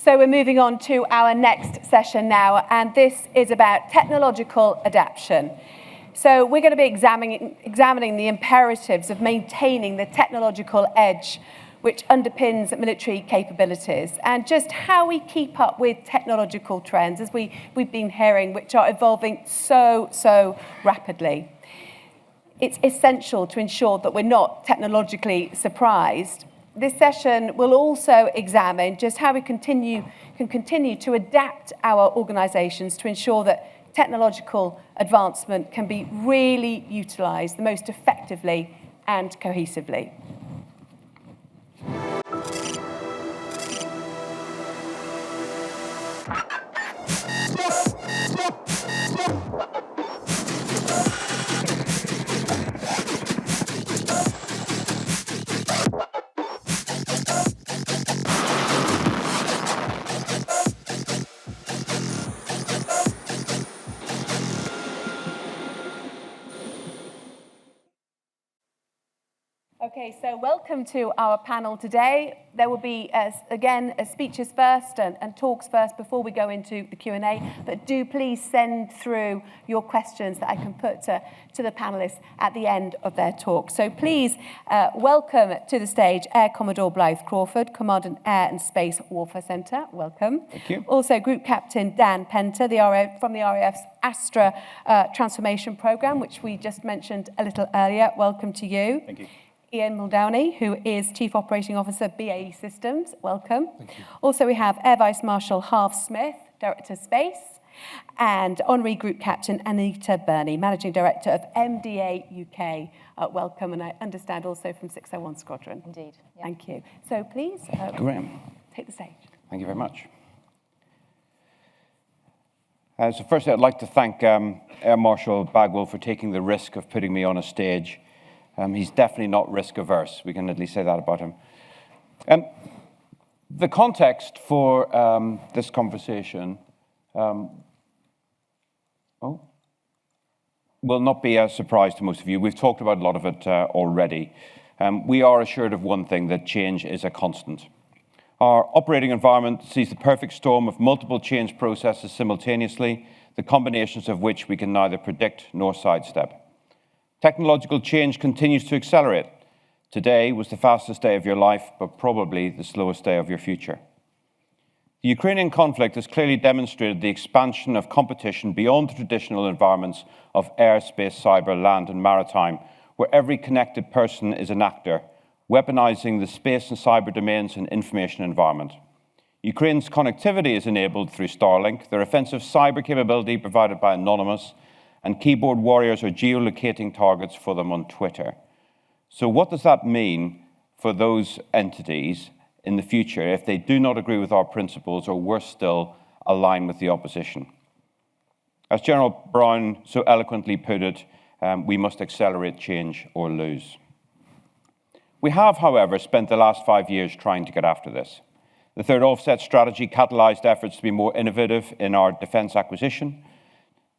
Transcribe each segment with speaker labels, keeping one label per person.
Speaker 1: So we're moving on to our next session now, and this is about technological adaptation. So we're going to be examining the imperatives of maintaining the technological edge which underpins military capabilities, and just how we keep up with technological trends, as we've been hearing, which are evolving so rapidly. It's essential to ensure that we're not technologically surprised. This session will also examine just how we can continue to adapt our organisations to ensure that technological advancement can be really utilised the most effectively and cohesively. Okay, so welcome to our panel today. There will be, again, speeches first and talks first before we go into the Q&A, but do please send through your questions that I can put to the panellists at the end of their talk. So please welcome to the stage Air Commodore Blythe Crawford, Commandant Air and Space Warfare Centre. Welcome.
Speaker 2: Thank you.
Speaker 1: Also Group Captain Dan Penter, from the RAF's Astra transformation programme, which we just mentioned a little earlier. Welcome to you.
Speaker 2: Thank you.
Speaker 1: Ian Muldowney, who is Chief Operating Officer, BAE Systems. Welcome.
Speaker 2: Thank you.
Speaker 1: Also, we have Air Vice-Marshal Harv Smyth, Director of Space, and Honorary Group Captain Anita, Managing Director of MDA UK. Welcome, and I understand also from 601 Squadron.
Speaker 3: Indeed. Yeah.
Speaker 1: Thank you. So please,
Speaker 2: Graham.
Speaker 1: take the stage.
Speaker 2: Thank you very much. So firstly, I'd like to thank Air Marshal Bagwell for taking the risk of putting me on a stage. He's definitely not risk-averse. We can at least say that about him. The context for this conversation will not be a surprise to most of you. We've talked about a lot of it already. We are assured of one thing, that change is a constant. Our operating environment sees the perfect storm of multiple change processes simultaneously, the combinations of which we can neither predict nor sidestep. Technological change continues to accelerate. Today was the fastest day of your life, but probably the slowest day of your future. The Ukrainian conflict has clearly demonstrated the expansion of competition beyond the traditional environments of air, space, cyber, land, and maritime, where every connected person is an actor, weaponizing the space and cyber domains and information environment. Ukraine's connectivity is enabled through Starlink, their offensive cyber capability provided by Anonymous, and keyboard warriors are geolocating targets for them on Twitter. So what does that mean for those entities in the future if they do not agree with our principles, or worse still, align with the opposition? As General Brown so eloquently put it, we must accelerate change or lose. We have, however, spent the last 5 years trying to get after this. The third offset strategy catalyzed efforts to be more innovative in our defence acquisition.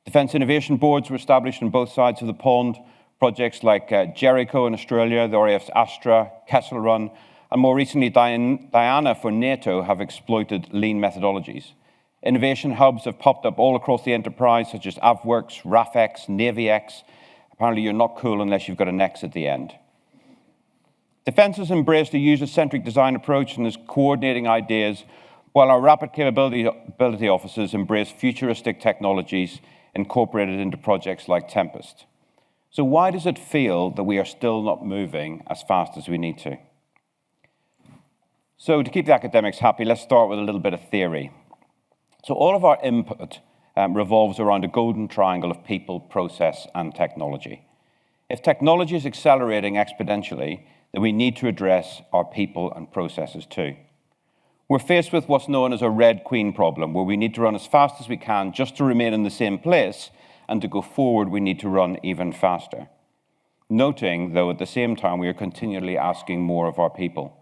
Speaker 2: Defence innovation boards were established on both sides of the pond. Projects like Jericho in Australia, the RAF's Astra, Kessel Run, and more recently Diana for NATO have exploited lean methodologies. Innovation hubs have popped up all across the enterprise, such as AvWorks, RAFX, NavyX. Apparently you're not cool unless you've got an X at the end. Defence has embraced a user-centric design approach and is coordinating ideas, while our rapid capability officers embrace futuristic technologies incorporated into projects like Tempest. So why does it feel that we are still not moving as fast as we need to? So to keep the academics happy, let's start with a little bit of theory. So all of our input revolves around a golden triangle of people, process, and technology. If technology is accelerating exponentially, then we need to address our people and processes too. We're faced with what's known as a Red Queen problem, where we need to run as fast as we can just to remain in the same place, and to go forward, we need to run even faster. Noting, though, at the same time, we are continually asking more of our people.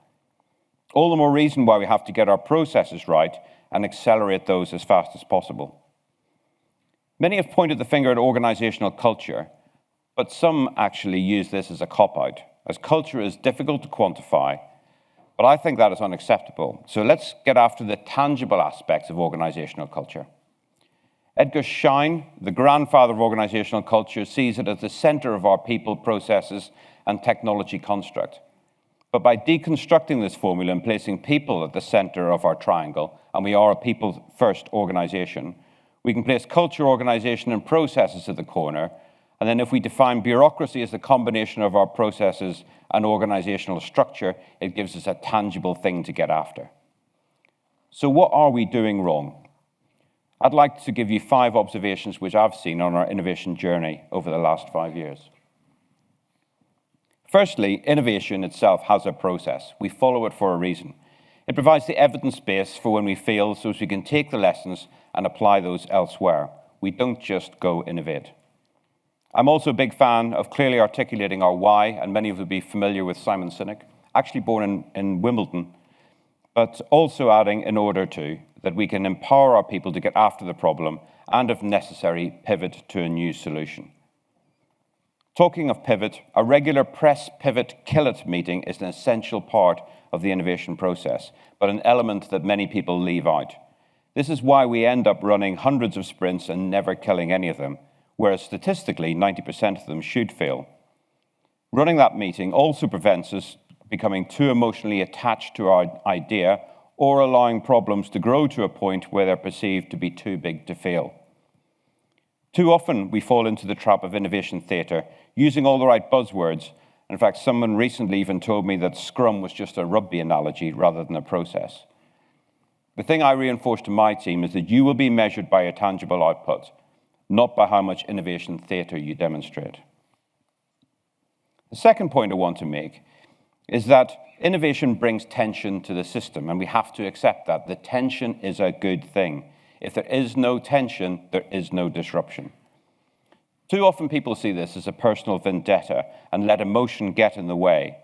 Speaker 2: All the more reason why we have to get our processes right and accelerate those as fast as possible. Many have pointed the finger at organizational culture, but some actually use this as a cop-out, as culture is difficult to quantify, But I think that is unacceptable. So let's get after the tangible aspects of organizational culture. Edgar Schein, the grandfather of organizational culture, sees it as the center of our people, processes, and technology construct. But by deconstructing this formula and placing people at the center of our triangle, and we are a people-first organization, we can place culture, organization, and processes at the corner. And then if we define bureaucracy as the combination of our processes and organizational structure, it gives us a tangible thing to get after. So what are we doing wrong? I'd like to give you 5 observations which I've seen on our innovation journey over the last 5 years. Firstly, innovation itself has a process. We follow it for a reason. It provides the evidence base for when we fail so as we can take the lessons and apply those elsewhere. We don't just go innovate. I'm also a big fan of clearly articulating our why, and many of you will be familiar with Simon Sinek, actually born in Wimbledon, but also adding in order to, that we can empower our people to get after the problem and, if necessary, pivot to a new solution. Talking of pivot, a regular press pivot kill it meeting is an essential part of the innovation process, but an element that many people leave out. This is why we end up running hundreds of sprints and never killing any of them, whereas statistically 90% of them should fail. Running that meeting also prevents us becoming too emotionally attached to our idea or allowing problems to grow to a point where they're perceived to be too big to fail. Too often we fall into the trap of innovation theatre, using all the right buzzwords. In fact, someone recently even told me that Scrum was just a rugby analogy rather than a process. The thing I reinforce to my team is that you will be measured by a tangible output, not by how much innovation theatre you demonstrate. The second point I want to make is that innovation brings tension to the system, and we have to accept that. The tension is a good thing. If there is no tension, there is no disruption. Too often people see this as a personal vendetta and let emotion get in the way.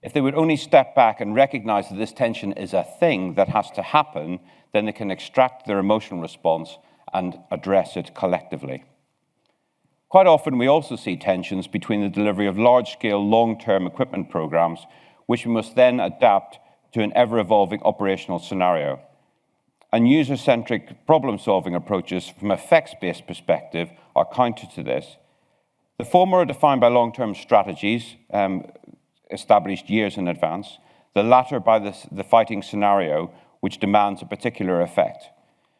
Speaker 2: If they would only step back and recognize that this tension is a thing that has to happen, then they can extract their emotional response and address it collectively. Quite often we also see tensions between the delivery of large-scale, long-term equipment programs, which we must then adapt to an ever-evolving operational scenario. And user-centric problem-solving approaches from an effects-based perspective are counter to this. The former are defined by long-term strategies established years in advance, the latter by the fighting scenario, which demands a particular effect.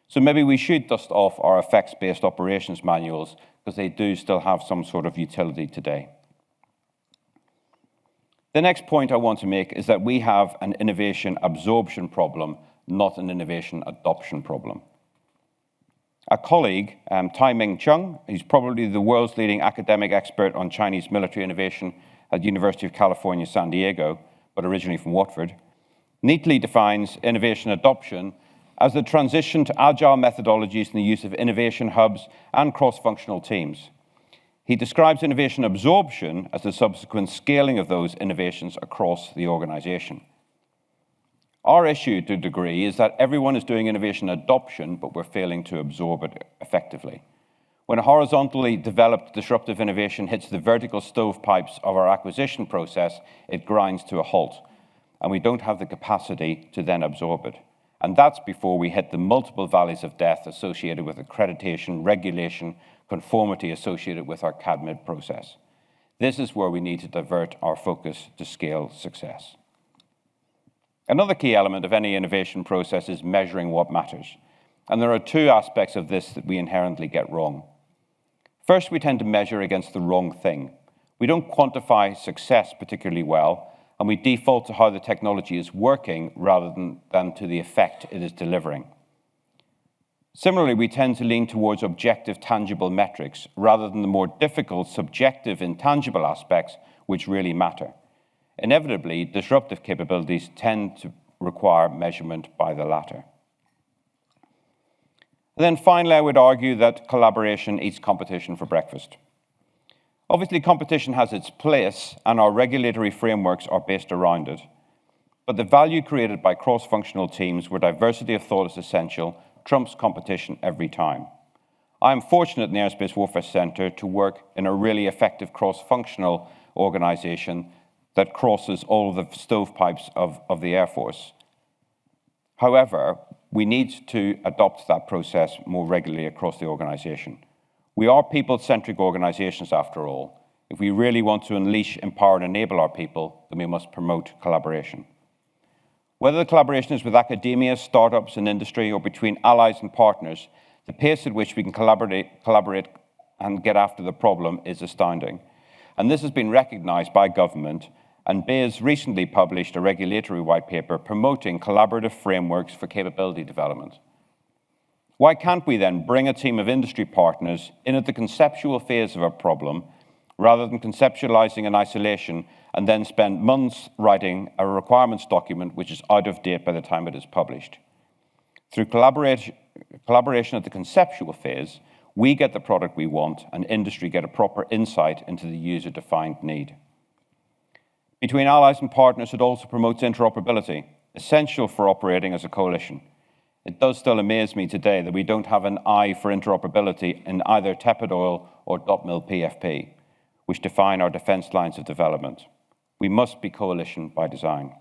Speaker 2: So maybe we should dust off our effects-based operations manuals because they do still have some sort of utility today. The next point I want to make is that we have an innovation absorption problem, not an innovation adoption problem. A colleague, Tai-Ming Chung, who's probably the world's leading academic expert on Chinese military innovation at the University of California, San Diego, but originally from Watford, neatly defines innovation adoption as the transition to agile methodologies and the use of innovation hubs and cross-functional teams. He describes innovation absorption as the subsequent scaling of those innovations across the organization. Our issue to a degree is that everyone is doing innovation adoption, but we're failing to absorb it effectively. When a horizontally developed disruptive innovation hits the vertical stovepipes of our acquisition process, it grinds to a halt, and we don't have the capacity to then absorb it. And that's before we hit the multiple valleys of death associated with accreditation, regulation, conformity associated with our CADMID process. This is where we need to divert our focus to scale success. Another key element of any innovation process is measuring what matters. And there are 2 aspects of this that we inherently get wrong. First, we tend to measure against the wrong thing. We don't quantify success particularly well, and we default to how the technology is working rather than to the effect it is delivering. Similarly, we tend to lean towards objective, tangible metrics rather than the more difficult, subjective, intangible aspects which really matter. Inevitably, disruptive capabilities tend to require measurement by the latter. And then finally, I would argue that collaboration eats competition for breakfast. Obviously, competition has its place, and our regulatory frameworks are based around it. But the value created by cross-functional teams where diversity of thought is essential trumps competition every time. I am fortunate in the Aerospace Warfare Centre to work in a really effective cross-functional organization that crosses all of the stovepipes of the Air Force. However, we need to adopt that process more regularly across the organisation. We are people-centric organisations, after all. If we really want to unleash, empower and enable our people, then we must promote collaboration. Whether the collaboration is with academia, startups and industry, or between allies and partners, the pace at which we can collaborate and get after the problem is astounding. And this has been recognised by government, and BEIS recently published a regulatory white paper promoting collaborative frameworks for capability development. Why can't we then bring a team of industry partners in at the conceptual phase of a problem, rather than conceptualizing in isolation and then spend months writing a requirements document which is out of date by the time it is published? Through collaboration at the conceptual phase, we get the product we want and industry get a proper insight into the user-defined need. Between allies and partners, it also promotes interoperability, essential for operating as a coalition. It does still amaze me today that we don't have an eye for interoperability in either tepid oil or dot mil PFP, which define our defence lines of development. We must be coalition by design.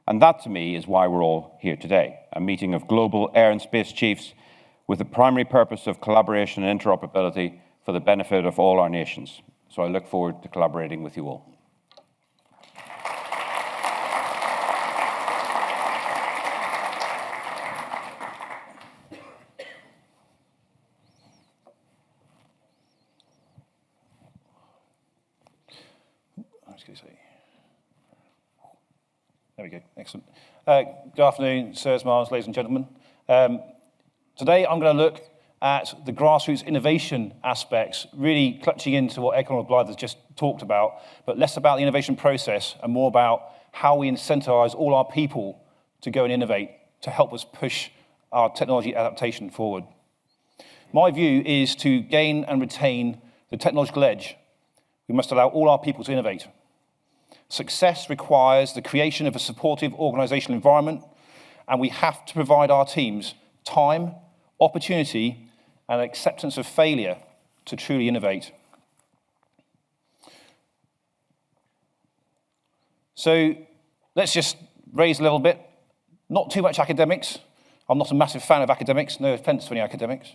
Speaker 2: And that, to me, is why we're all here today, a meeting of global air and space chiefs with the primary purpose of collaboration and interoperability for the benefit of all our nations. So I look forward to collaborating with you all.
Speaker 3: There we go, excellent. Good afternoon, sirs, Mars, ladies and gentlemen. Today I'm going to look at the grassroots innovation aspects, really clutching into what Commodore Blythe has just talked about, but less about the innovation process and more about how we incentivize all our people to go and innovate to help us push our technology adaptation forward. My view is to gain and retain the technological edge, we must allow all our people to innovate. Success requires the creation of a supportive organizational environment, and we have to provide our teams time, opportunity, and acceptance of failure to truly innovate. So let's just raise a little bit. Not too much academics. I'm not a massive fan of academics, no offense to any academics.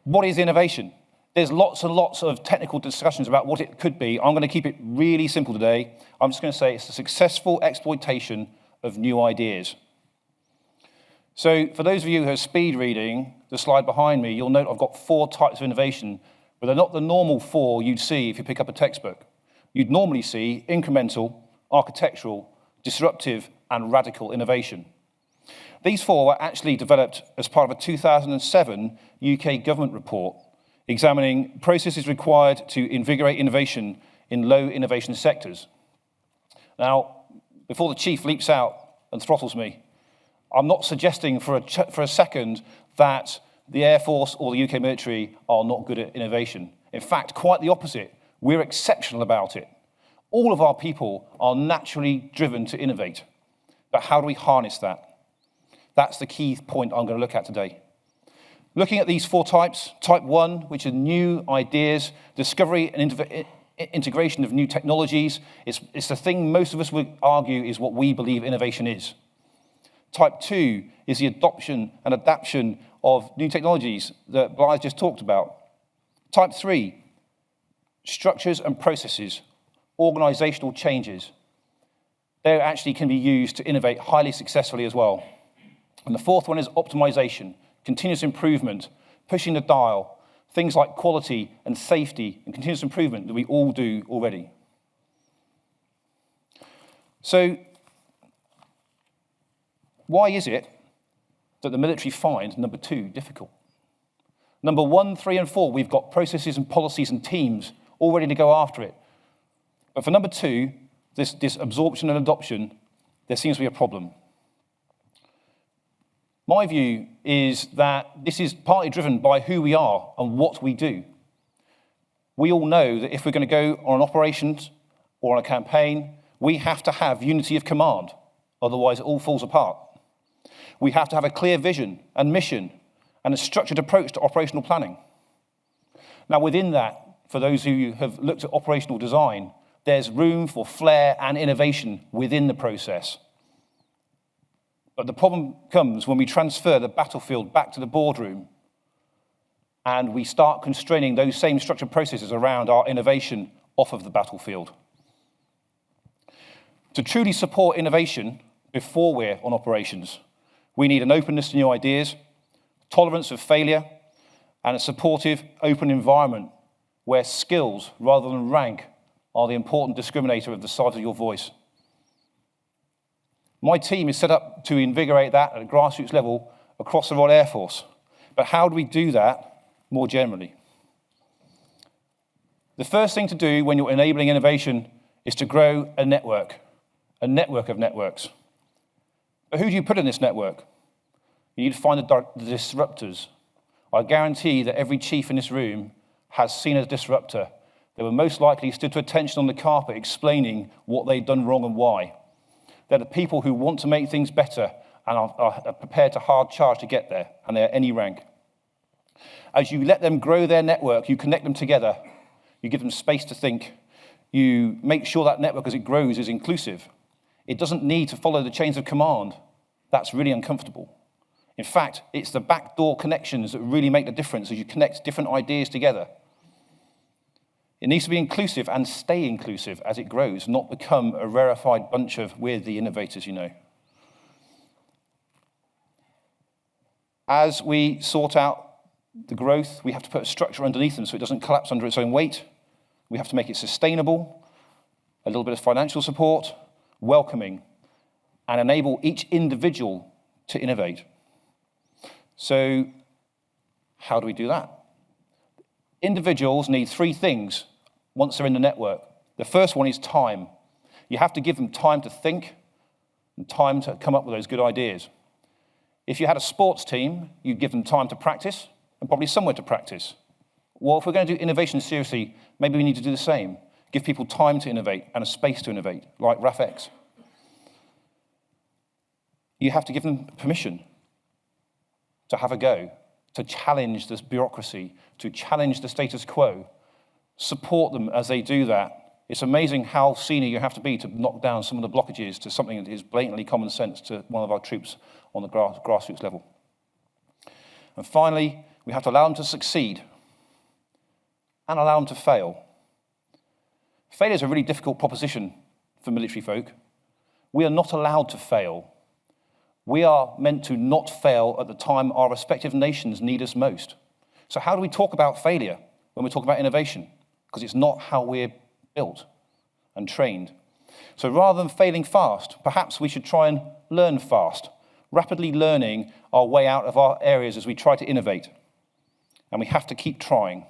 Speaker 3: What is innovation? There's lots and lots of technical discussions about what it could be. I'm going to keep it really simple today. I'm just going to say it's the successful exploitation of new ideas. So for those of you who are speed reading the slide behind me, you'll note I've got 4 types of innovation, but they're not the normal 4 you'd see if you pick up a textbook. You'd normally see incremental, architectural, disruptive, and radical innovation. These 4 were actually developed as part of a 2007 UK government report examining processes required to invigorate innovation in low innovation sectors. Now, before the chief leaps out and throttles me, I'm not suggesting for a second that the Air Force or the UK military are not good at innovation. In fact, quite the opposite. We're exceptional about it. All of our people are naturally driven to innovate. But how do we harness that? That's the key point I'm going to look at today. Looking at these 4 types, type 1, which are new ideas, discovery and integration of new technologies, it's the thing most of us would argue is what we believe innovation is. Type 2 is the adoption and adaptation of new technologies that Blythe just talked about. Type 3, structures and processes, organizational changes. They actually can be used to innovate highly successfully as well. And the 4th one is optimization, continuous improvement, pushing the dial, things like quality and safety and continuous improvement that we all do already. So, why is it that the military find number 2 difficult? Number 1, 3, and 4, we've got processes and policies and teams all ready to go after it. But for number 2, this absorption and adoption, there seems to be a problem. My view is that this is partly driven by who we are and what we do. We all know that if we're going to go on operations or on a campaign, we have to have unity of command, otherwise it all falls apart. We have to have a clear vision and mission and a structured approach to operational planning. Now within that, for those who have looked at operational design, there's room for flair and innovation within the process. But the problem comes when we transfer the battlefield back to the boardroom and we start constraining those same structured processes around our innovation off of the battlefield. To truly support innovation before we're on operations, we need an openness to new ideas, tolerance of failure, and a supportive, open environment where skills rather than rank are the important discriminator of the size of your voice. My team is set up to invigorate that at a grassroots level across the Royal Air Force. But how do we do that more generally? The first thing to do when you're enabling innovation is to grow a network of networks. But who do you put in this network? You need to find the disruptors. I guarantee that every chief in this room has seen a disruptor. They were most likely stood to attention on the carpet explaining what they'd done wrong and why. They're the people who want to make things better and are prepared to hard charge to get there, and they're any rank. As you let them grow their network, you connect them together, you give them space to think, you make sure that network as it grows is inclusive. It doesn't need to follow the chains of command. That's really uncomfortable. In fact, it's the backdoor connections that really make the difference as you connect different ideas together. It needs to be inclusive and stay inclusive as it grows, not become a rarefied bunch of we're the innovators, you know. As we sort out the growth, we have to put a structure underneath them so it doesn't collapse under its own weight. We have to make it sustainable, a little bit of financial support, welcoming, and enable each individual to innovate. So how do we do that? Individuals need three things once they're in the network. The first one is time. You have to give them time to think and time to come up with those good ideas. If you had a sports team, you'd give them time to practice and probably somewhere to practice. Well, if we're going to do innovation seriously, maybe we need to do the same. Give people time to innovate and a space to innovate, like RAFX. You have to give them permission to have a go, to challenge this bureaucracy, to challenge the status quo. Support them as they do that. It's amazing how senior you have to be to knock down some of the blockages to something that is blatantly common sense to one of our troops on the grassroots level. And finally, we have to allow them to succeed and allow them to fail. Failure is a really difficult proposition for military folk. We are not allowed to fail. We are meant to not fail at the time our respective nations need us most. So how do we talk about failure when we talk about innovation? Because it's not how we're built and trained. So rather than failing fast, perhaps we should try and learn fast, rapidly learning our way out of our areas as we try to innovate. And we have to keep trying.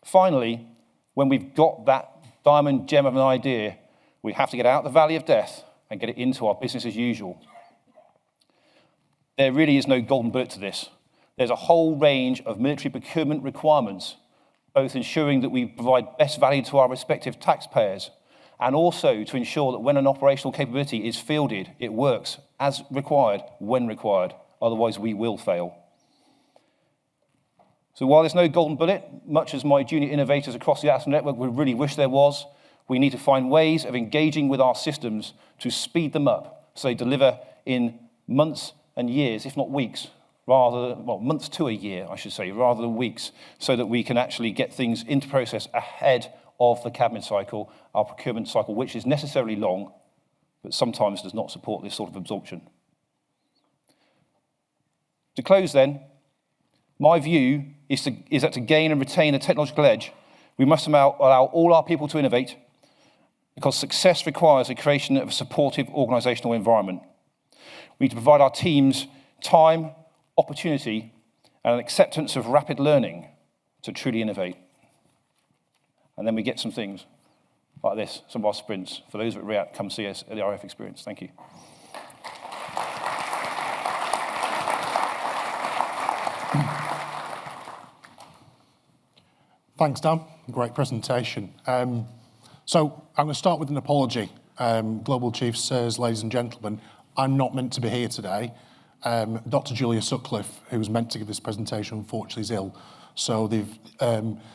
Speaker 3: Finally, when we've got that diamond gem of an idea, we have to get out the valley of death and get it into our business as usual. There really is no golden bullet to this. There's a whole range of military procurement requirements, both ensuring that we provide best value to our respective taxpayers, and also to ensure that when an operational capability is fielded, it works as required, when required. Otherwise, we will fail. So while there's no golden bullet, much as my junior innovators across the Astra network would really wish there was, we need to find ways of engaging with our systems to speed them up so they deliver in months and years, if not weeks, months to a year, I should say, rather than weeks, so that we can actually get things into process ahead of the cabinet cycle, our procurement cycle, which is necessarily long, but sometimes does not support this sort of absorption. To close then, my view is that to gain and retain a technological edge, we must allow all our people to innovate, because success requires the creation of a supportive organisational environment. We need to provide our teams time, opportunity, and an acceptance of rapid learning to truly innovate. And then we get some things like this, some of our sprints. For those at REACT, come see us at the RF Experience. Thank you.
Speaker 4: Thanks, Dan. Great presentation. So I'm going to start with an apology. Global Chief, sirs, ladies and gentlemen, I'm not meant to be here today. Dr. Julia Sutcliffe, who was meant to give this presentation, unfortunately is ill. So they've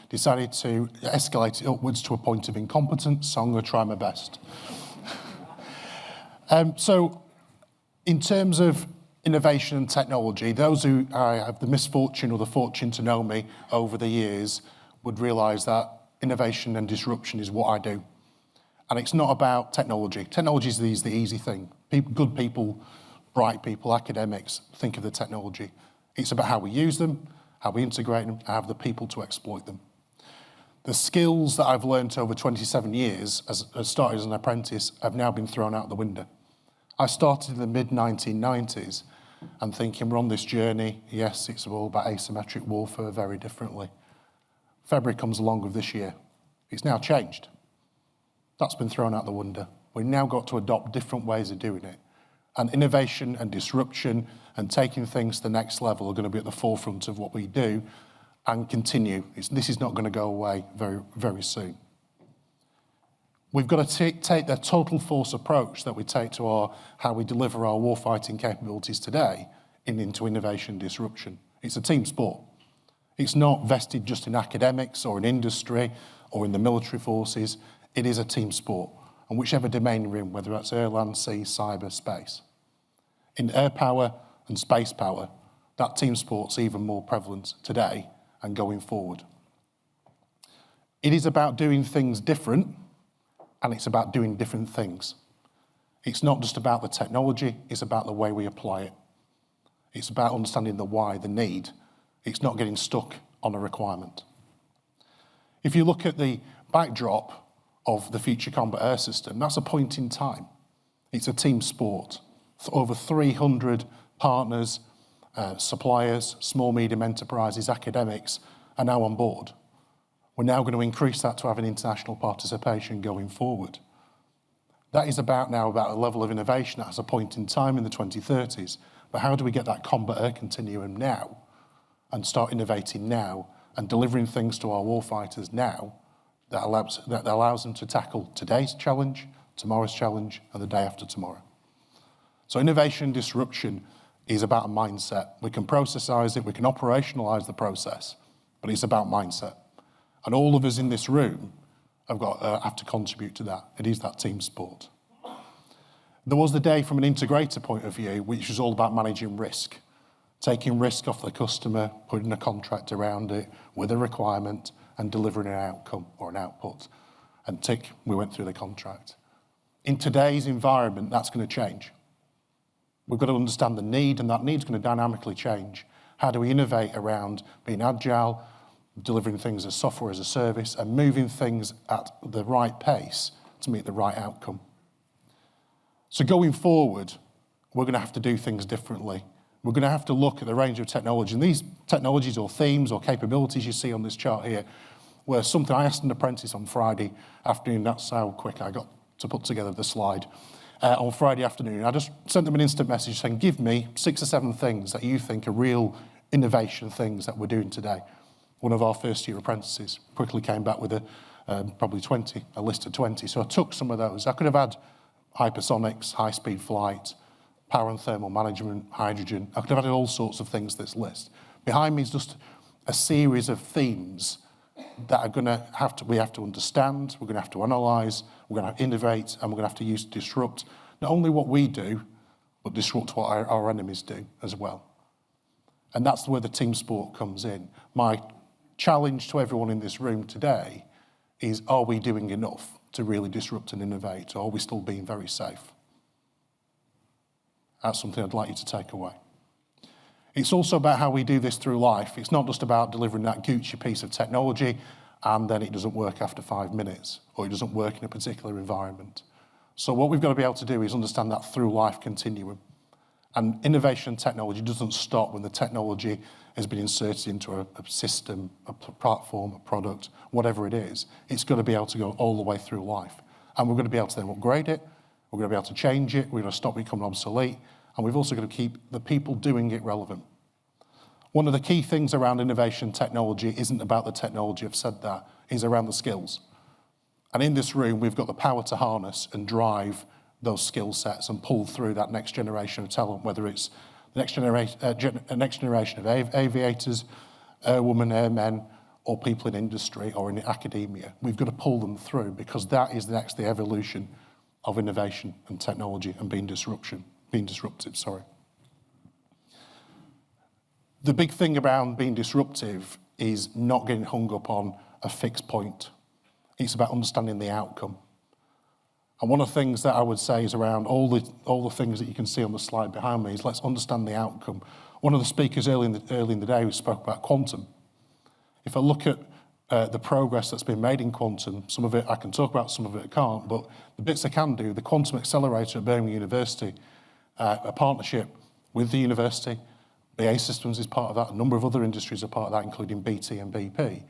Speaker 4: decided to escalate it upwards to a point of incompetence, so I'm going to try my best. So in terms of innovation and technology, those who have the misfortune or the fortune to know me over the years would realise that innovation and disruption is what I do. And it's not about technology. Technology is the easy thing. Good people, bright people, academics think of the technology. It's about how we use them, how we integrate them, and have the people to exploit them. The skills that I've learned over 27 years, as started as an apprentice, have now been thrown out the window. I started in the mid-1990s and thinking we're on this journey. Yes, it's all about asymmetric warfare very differently. February comes along of this year. It's now changed. That's been thrown out the window. We've now got to adopt different ways of doing it. And innovation and disruption and taking things to the next level are going to be at the forefront of what we do and continue. This is not going to go away very, very soon. We've got to take the total force approach that we take to how we deliver our warfighting capabilities today into innovation and disruption. It's a team sport. It's not vested just in academics or in industry or in the military forces. It is a team sport. And whichever domain you're in, whether that's air, land, sea, cyber, space. In air power and space power, that team sport's even more prevalent today and going forward. It is about doing things different, and it's about doing different things. It's not just about the technology, it's about the way we apply it. It's about understanding the why, the need. It's not getting stuck on a requirement. If you look at the backdrop of the Future Combat Air System, that's a point in time. It's a team sport. Over 300 partners, suppliers, small, medium enterprises, academics are now on board. We're now going to increase that to have an international participation going forward. That is about a level of innovation that has a point in time in the 2030s. But how do we get that combat air continuum now and start innovating now and delivering things to our warfighters now that allows them to tackle today's challenge, tomorrow's challenge, and the day after tomorrow? So innovation and disruption is about a mindset. We can processize it, we can operationalize the process, but it's about mindset. And all of us in this room have to contribute to that. It is that team sport. There was the day from an integrator point of view, which was all about managing risk, taking risk off the customer, putting a contract around it with a requirement and delivering an outcome or an output. And tick, we went through the contract. In today's environment, that's going to change. We've got to understand the need, and that need's going to dynamically change. How do we innovate around being agile, delivering things as software as a service, and moving things at the right pace to meet the right outcome? So going forward, we're going to have to do things differently. We're going to have to look at the range of technology. And these technologies or themes or capabilities you see on this chart here were something I asked an apprentice on Friday afternoon. That's how quick I got to put together the slide. On Friday afternoon, I just sent them an instant message saying, give me 6 or 7 things that you think are real innovation things that we're doing today. One of our first year apprentices quickly came back with probably 20, a list of 20. So I took some of those. I could have had hypersonics, high-speed flight, power and thermal management, hydrogen. I could have added all sorts of things to this list. Behind me is just a series of themes that are we have to understand, we're going to have to analyse, we're going to have to innovate, and we're going to have to use to disrupt not only what we do, but disrupt what our enemies do as well. And that's where the team sport comes in. My challenge to everyone in this room today is, are we doing enough to really disrupt and innovate, or are we still being very safe? That's something I'd like you to take away. It's also about how we do this through life. It's not just about delivering that Gucci piece of technology and then it doesn't work after 5 minutes, or it doesn't work in a particular environment. So what we've got to be able to do is understand that through life continuum. And innovation technology doesn't stop when the technology has been inserted into a system, a platform, a product, whatever it is. It's got to be able to go all the way through life. And we're going to be able to then upgrade it, we're going to be able to change it, we're going to stop becoming obsolete, and we've also got to keep the people doing it relevant. One of the key things around innovation technology isn't about the technology, I've said that, is around the skills. And in this room, we've got the power to harness and drive those skill sets and pull through that next generation of talent, whether it's the next generation of aviators, airwomen, airmen, or people in industry or in academia. We've got to pull them through because that is next the evolution of innovation and technology and being disruptive. The big thing around being disruptive is not getting hung up on a fixed point. It's about understanding the outcome. And one of the things that I would say is around all the things that you can see on the slide behind me is let's understand the outcome. One of the speakers early in the day spoke about quantum. If I look at the progress that's been made in quantum, some of it I can talk about, some of it I can't, but the bits I can do, the Quantum Accelerator at Birmingham University, a partnership with the university, BAE Systems is part of that, a number of other industries are part of that, including BT and BP.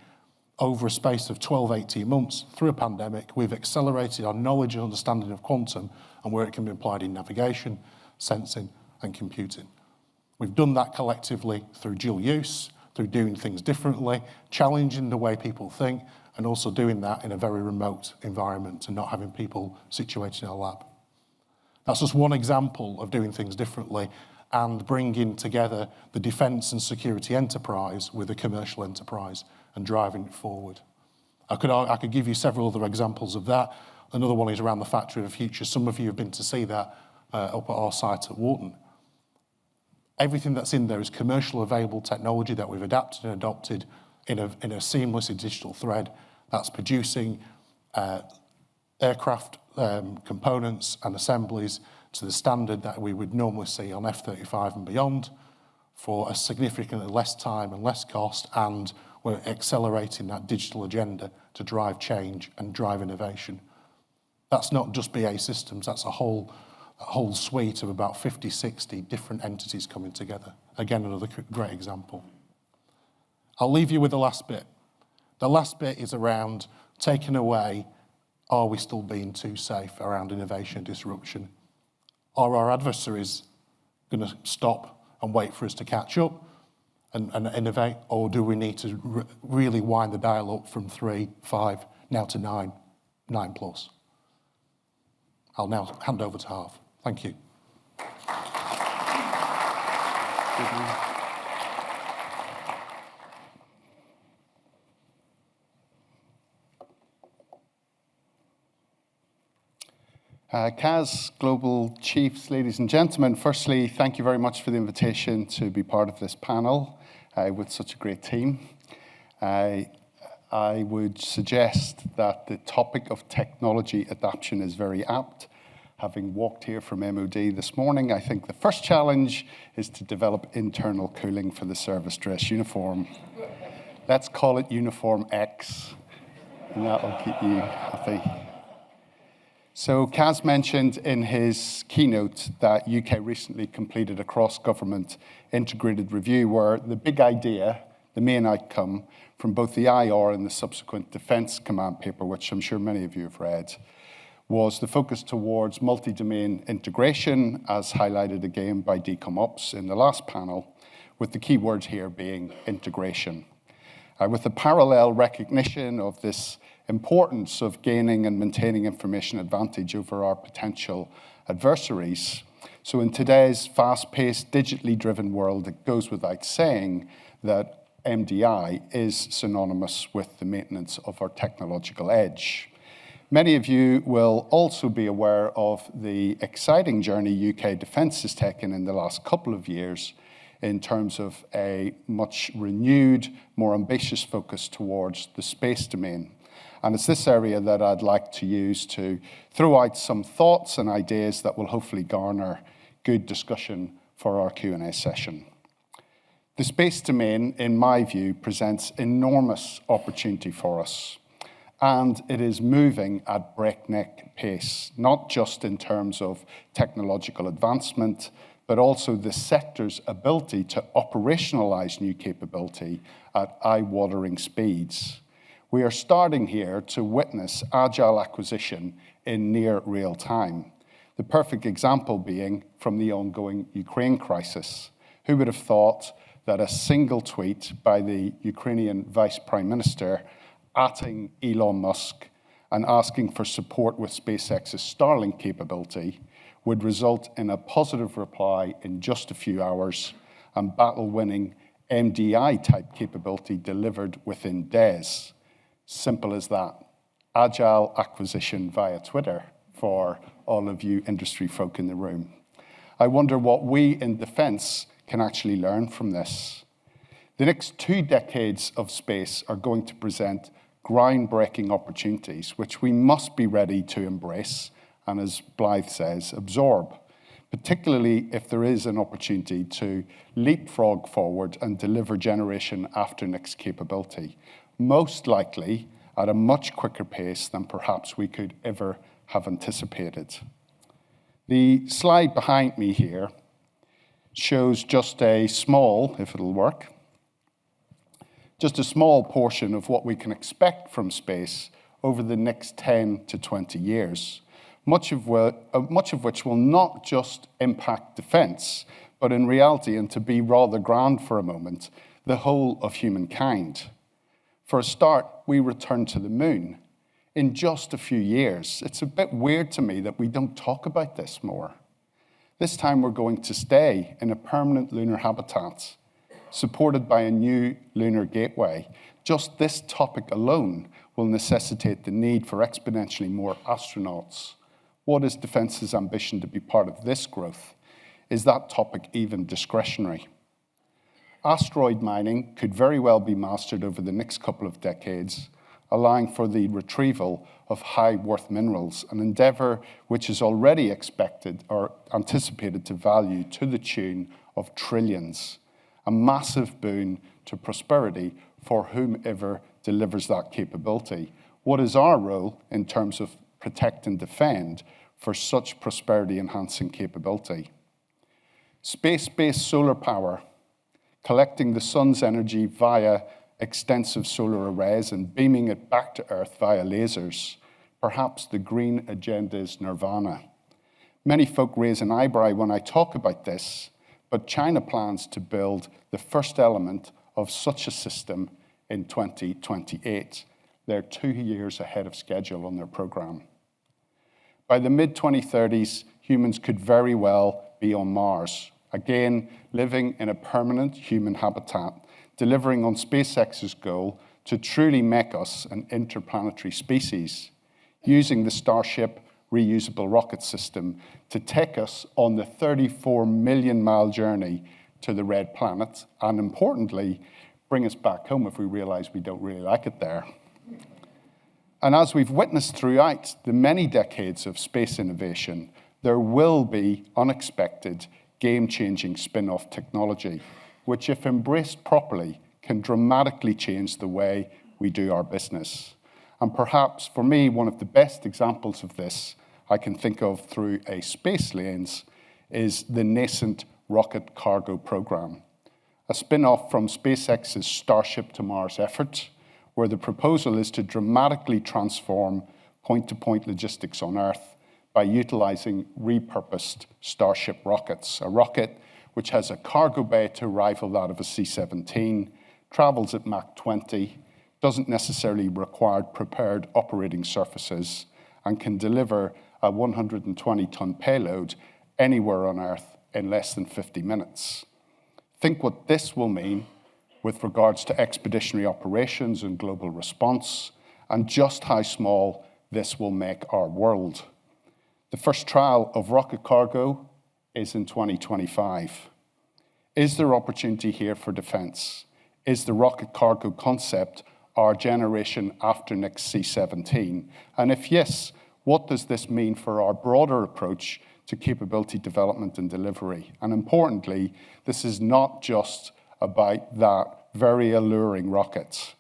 Speaker 4: Over a space of 12, 18 months, through a pandemic, we've accelerated our knowledge and understanding of quantum and where it can be applied in navigation, sensing, and computing. We've done that collectively through dual use, through doing things differently, challenging the way people think, and also doing that in a very remote environment and not having people situated in a lab. That's just one example of doing things differently and bringing together the defence and security enterprise with the commercial enterprise and driving it forward. I could give you several other examples of that. Another one is around the Factory of the Future. Some of you have been to see that up at our site at Wharton. Everything that's in there is commercial available technology that we've adapted and adopted in a seamless digital thread that's producing aircraft components and assemblies to the standard that we would normally see on F-35 and beyond for a significantly less time and less cost, and we're accelerating that digital agenda to drive change and drive innovation. That's not just BAE Systems, that's a whole suite of about 50, 60 different entities coming together. Again, another great example. I'll leave you with the last bit. The last bit is around taking away, are we still being too safe around innovation and disruption? Are our adversaries going to stop and wait for us to catch up and innovate? Or do we need to really wind the dial up from 3, 5, now to 9 plus? I'll now hand over to Harv. Thank you.
Speaker 5: CAS Global Chiefs, ladies and gentlemen, firstly, thank you very much for the invitation to be part of this panel with such a great team. I would suggest that the topic of technology adaptation is very apt. Having walked here from MOD this morning, I think the first challenge is to develop internal cooling for the service dress uniform. Let's call it Uniform X, and that will keep you happy. So Kaz mentioned in his keynote that UK recently completed a cross-government integrated review where the big idea, the main outcome from both the IR and the subsequent Defence Command paper, which I'm sure many of you have read, was the focus towards multi-domain integration, as highlighted again by DCOMOps in the last panel, with the key word here being integration. With the parallel recognition of this importance of gaining and maintaining information advantage over our potential adversaries. So in today's fast-paced, digitally driven world, it goes without saying that MDI is synonymous with the maintenance of our technological edge. Many of you will also be aware of the exciting journey UK Defence has taken in the last couple of years in terms of a much renewed, more ambitious focus towards the space domain. And it's this area that I'd like to use to throw out some thoughts and ideas that will hopefully garner good discussion for our Q&A session. The space domain, in my view, presents enormous opportunity for us. And it is moving at breakneck pace, not just in terms of technological advancement, but also the sector's ability to operationalize new capability at eye-watering speeds. We are starting here to witness agile acquisition in near real time. The perfect example being from the ongoing Ukraine crisis. Who would have thought that a single tweet by the Ukrainian Vice Prime Minister atting Elon Musk and asking for support with SpaceX's Starlink capability would result in a positive reply in just a few hours and battle-winning MDI-type capability delivered within days. Simple as that. Agile acquisition via Twitter for all of you industry folk in the room. I wonder what we in defense can actually learn from this. The next 2 decades of space are going to present groundbreaking opportunities, which we must be ready to embrace and, as Blythe says, absorb, particularly if there is an opportunity to leapfrog forward and deliver generation after next capability, most likely at a much quicker pace than perhaps we could ever have anticipated. The slide behind me here shows just a small, if it'll work, just a small portion of what we can expect from space over the next 10 to 20 years, much of which will not just impact defense, but in reality, and to be rather grand for a moment, the whole of humankind. For a start, we return to the moon in just a few years. It's a bit weird to me that we don't talk about this more. This time we're going to stay in a permanent lunar habitat, supported by a new lunar gateway. Just this topic alone will necessitate the need for exponentially more astronauts. What is Defence's ambition to be part of this growth? Is that topic even discretionary? Asteroid mining could very well be mastered over the next couple of decades, allowing for the retrieval of high-worth minerals, an endeavor which is already expected or anticipated to value to the tune of trillions, a massive boon to prosperity for whomever delivers that capability. What is our role in terms of protect and defend for such prosperity-enhancing capability? Space-based solar power, collecting the sun's energy via extensive solar arrays and beaming it back to Earth via lasers. Perhaps the green agenda's nirvana. Many folk raise an eyebrow when I talk about this, but China plans to build the first element of such a system in 2028. They're 2 years ahead of schedule on their program. By the mid-2030s, humans could very well be on Mars, again, living in a permanent human habitat, delivering on SpaceX's goal to truly make us an interplanetary species, using the Starship reusable rocket system to take us on the 34 million mile journey to the red planet, and importantly, bring us back home if we realize we don't really like it there. And as we've witnessed throughout the many decades of space innovation, there will be unexpected, game-changing spin-off technology, which, if embraced properly, can dramatically change the way we do our business. And perhaps, for me, one of the best examples of this I can think of through a space lens is the nascent rocket cargo program, a spin-off from SpaceX's Starship to Mars effort, where the proposal is to dramatically transform point-to-point logistics on Earth by utilizing repurposed Starship rockets, a rocket which has a cargo bay to rival that of a C-17, travels at Mach 20, doesn't necessarily require prepared operating surfaces, and can deliver a 120-ton payload anywhere on Earth in less than 50 minutes. Think what this will mean with regards to expeditionary operations and global response, and just how small this will make our world. The first trial of rocket cargo is in 2025. Is there opportunity here for defense? Is the rocket cargo concept our generation after next C-17? And if yes, what does this mean for our broader approach to capability development and delivery? And importantly, this is not just about that very alluring rocket,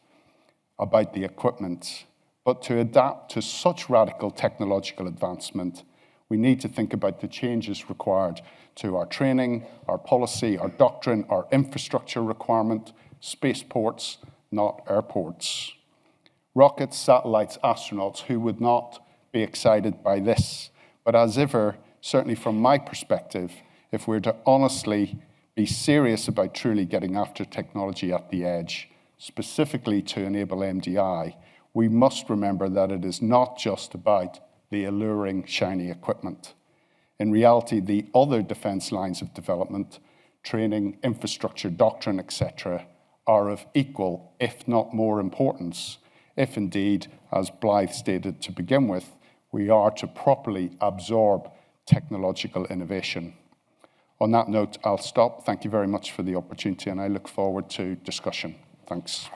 Speaker 5: about the equipment, but to adapt to such radical technological advancement, we need to think about the changes required to our training, our policy, our doctrine, our infrastructure requirement, spaceports, not airports. Rockets, satellites, astronauts, who would not be excited by this? But as ever, certainly from my perspective, if we're to honestly be serious about truly getting after technology at the edge, specifically to enable MDI, we must remember that it is not just about the alluring, shiny equipment. In reality, the other defense lines of development, training, infrastructure, doctrine, etc., are of equal, if not more importance, if indeed, as Blythe stated to begin with, we are to properly absorb technological innovation. On that note, I'll stop. Thank you very much for the opportunity, and I look forward to discussion. Thanks.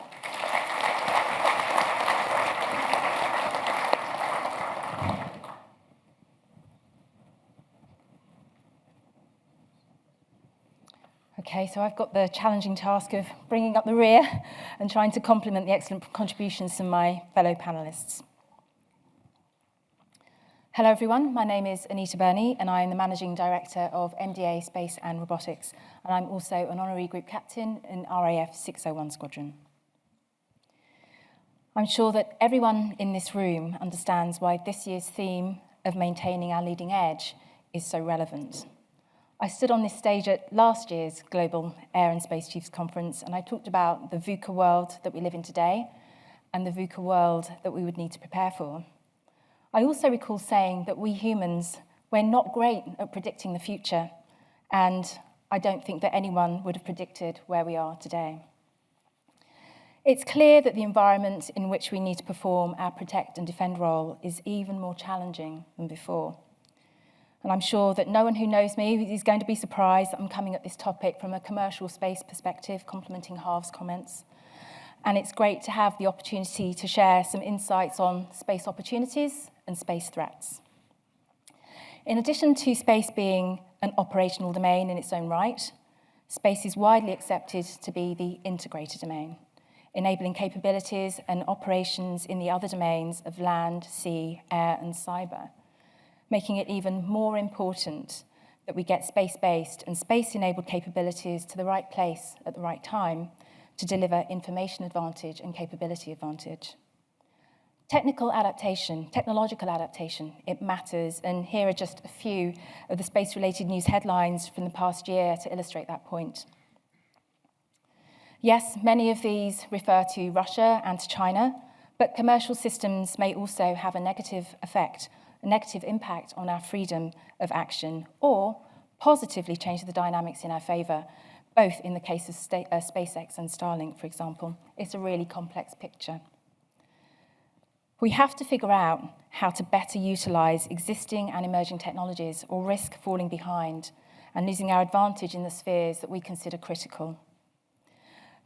Speaker 6: Okay, so I've got the challenging task of bringing up the rear and trying to complement the excellent contributions from my fellow panellists. Hello everyone, my name is Anita and I am the Managing Director of MDA Space and Robotics, and I'm also an Honorary Group Captain in RAF 601 Squadron. I'm sure that everyone in this room understands why this year's theme of maintaining our leading edge is so relevant. I stood on this stage at last year's Global Air and Space Chiefs Conference, and I talked about the VUCA world that we live in today and the VUCA world that we would need to prepare for. I also recall saying that we humans, we're not great at predicting the future, and I don't think that anyone would have predicted where we are today. It's clear that the environment in which we need to perform our protect and defend role is even more challenging than before. And I'm sure that no one who knows me is going to be surprised that I'm coming at this topic from a commercial space perspective, complementing Harv's comments. And it's great to have the opportunity to share some insights on space opportunities and space threats. In addition to space being an operational domain in its own right, space is widely accepted to be the integrated domain, enabling capabilities and operations in the other domains of land, sea, air, and cyber, making it even more important that we get space-based and space-enabled capabilities to the right place at the right time to deliver information advantage and capability advantage. Technological adaptation, it matters, and here are just a few of the space-related news headlines from the past year to illustrate that point. Yes, many of these refer to Russia and to China, but commercial systems may also have a negative impact on our freedom of action, or positively change the dynamics in our favour, both in the case of SpaceX and Starlink, for example. It's a really complex picture. We have to figure out how to better utilise existing and emerging technologies or risk falling behind and losing our advantage in the spheres that we consider critical.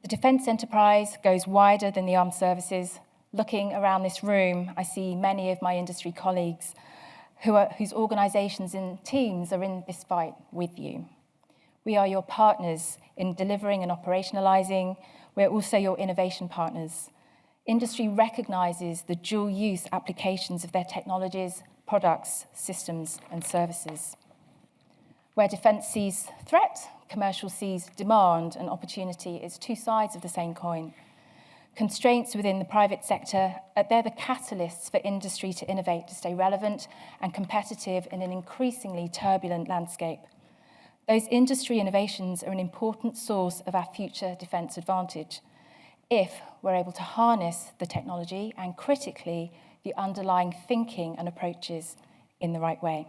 Speaker 6: The defence enterprise goes wider than the armed services. Looking around this room, I see many of my industry colleagues whose organisations and teams are in this fight with you. We are your partners in delivering and operationalising. We're also your innovation partners. Industry recognises the dual-use applications of their technologies, products, systems, and services. Where defence sees threat, commercial sees demand and opportunity. It's two sides of the same coin. Constraints within the private sector, they're the catalysts for industry to innovate, to stay relevant and competitive in an increasingly turbulent landscape. Those industry innovations are an important source of our future defence advantage if we're able to harness the technology and, critically, the underlying thinking and approaches in the right way.